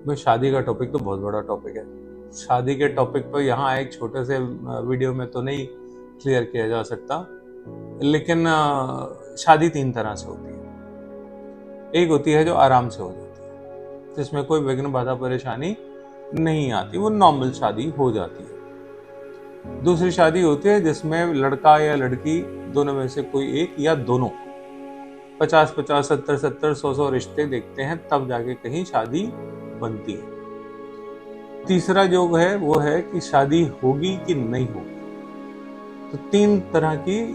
भाई शादी का टॉपिक तो बहुत बड़ा टॉपिक है। शादी के टॉपिक पर यहाँ एक छोटे से वीडियो में तो नहीं क्लियर किया जा सकता, लेकिन शादी तीन तरह से होती है। एक होती है जो आराम से हो जाती है, जिसमें कोई विघ्न बाधा परेशानी नहीं आती, वो नॉर्मल शादी हो जाती है। दूसरी शादी होती है जिसमें लड़का या लड़की दोनों में से कोई एक या दोनों 50-50, 70-70, 100-100 रिश्ते देखते हैं, तब जाके कहीं शादी बनती है। तीसरा जो है वो है कि शादी होगी कि नहीं होगी। तो तीन तरह की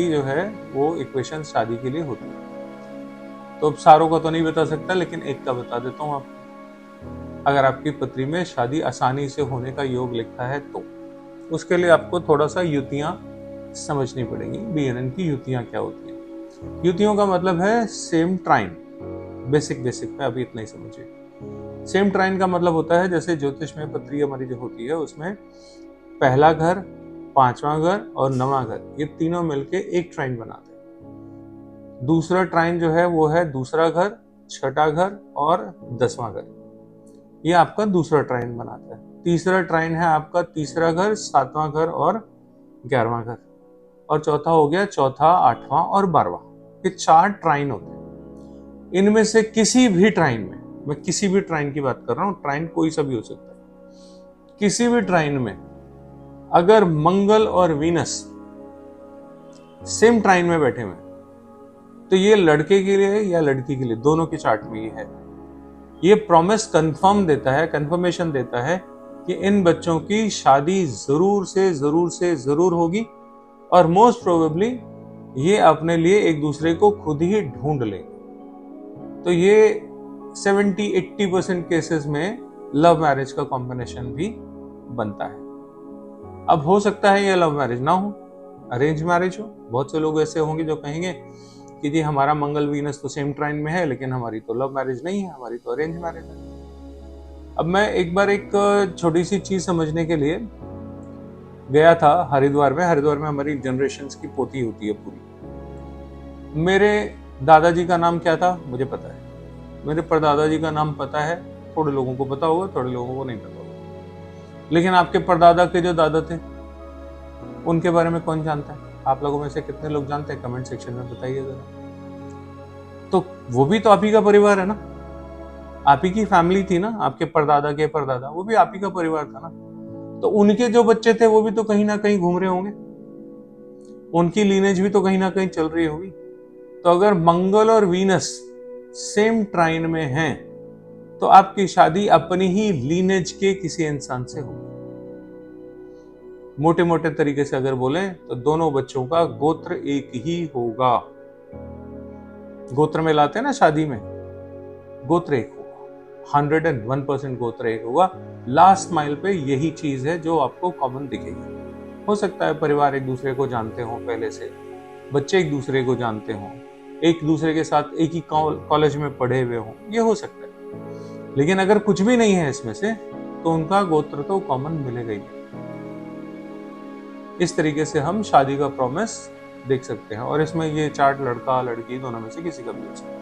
जो है वो इक्वेशन शादी के लिए होती है। तो अब सारों का तो नहीं बता सकता, लेकिन एक का बता देता हूँ आपको। अगर आपकी पत्री में शादी आसानी से होने का योग लिखा है तो उसके लिए आपको थोड़ा सा युतियां समझनी पड़ेंगी। बीएनएन की युतियां क्या होती हैं? युतियों का मतलब है सेम ट्राइन। बेसिक में अभी इतना ही समझिए। सेम ट्राइन का मतलब होता है, जैसे ज्योतिष में पत्री हमारी जो होती है उसमें पहला घर, पांचवा घर और नवा घर, ये तीनों मिलके एक ट्राइन बनाते हैं। दूसरा ट्राइन जो है वो है दूसरा घर, छठा घर और 10वां घर, ये आपका दूसरा ट्राइन बनाता है। तीसरा ट्राइन है आपका तीसरा घर, 7वां घर और 11वां घर, और चौथा हो गया चौथा, 8वां और 12वां। ये 4 ट्राइन होते हैं। इनमें से किसी भी ट्राइन में, मैं किसी भी ट्राइन की बात कर रहा हूं, ट्राइन कोई सा भी हो सकता है, किसी भी ट्राइन में अगर मंगल और वीनस सेम ट्राइन में बैठे हुए तो ये लड़के के लिए या लड़की के लिए, दोनों के चार्ट में ये है। ये प्रॉमिस कंफर्मेशन देता है कि इन बच्चों की शादी जरूर से जरूर होगी, और मोस्ट प्रोबेबली ये अपने लिए एक दूसरे को खुद ही ढूंढ लेंगे। तो ये 70-80% केसेस में लव मैरिज का कॉम्बिनेशन भी बनता है। अब हो सकता है ये लव मैरिज ना हो, अरेंज मैरिज हो। बहुत से लोग ऐसे होंगे जो कहेंगे कि जी हमारा मंगल वीनस तो सेम ट्राइन में है, लेकिन हमारी तो लव मैरिज नहीं है, हमारी तो अरेंज मैरिज है। अब मैं एक बार एक छोटी सी चीज समझने के लिए गया था हरिद्वार में हमारी जनरेशंस की पोती होती है पूरी। मेरे दादाजी का नाम क्या था मुझे पता है, मेरे परदादाजी का नाम पता है, थोड़े लोगों को पता होगा, थोड़े लोगों को नहीं पता होगा। लेकिन आपके परदादा के जो दादा थे उनके बारे में कौन जानता है? आप लोगों में से कितने लोग जानते हैं? कमेंट सेक्शन में बताइए जरा। तो वो भी तो आप ही का परिवार है ना, आप ही की फैमिली थी ना। आपके परदादा के परदादा, वो भी आप ही का परिवार था ना। तो उनके जो बच्चे थे वो भी तो कहीं ना कहीं घूम रहे होंगे, उनकी लीनेज भी तो कहीं ना कहीं चल रही होगी। तो अगर मंगल और वीनस सेम ट्राइन में हैं तो आपकी शादी अपनी ही लीनेज के किसी इंसान से होगी। मोटे मोटे तरीके से अगर बोलें तो दोनों बच्चों का गोत्र एक ही होगा। गोत्र में लाते हैं ना शादी में, गोत्र एक होगा, 101% गोत्र एक होगा। लास्ट माइल पे यही चीज है जो आपको कॉमन दिखेगी। हो सकता है परिवार एक दूसरे को जानते हो पहले से, बच्चे एक दूसरे को जानते हो, एक दूसरे के साथ एक ही कॉलेज में पढ़े हुए हो, ये हो सकता है। लेकिन अगर कुछ भी नहीं है इसमें से तो उनका गोत्र तो कॉमन मिलेगा ही। इस तरीके से हम शादी का प्रॉमिस देख सकते हैं, और इसमें ये चार्ट लड़का लड़की दोनों में से किसी का भी हो सकता है।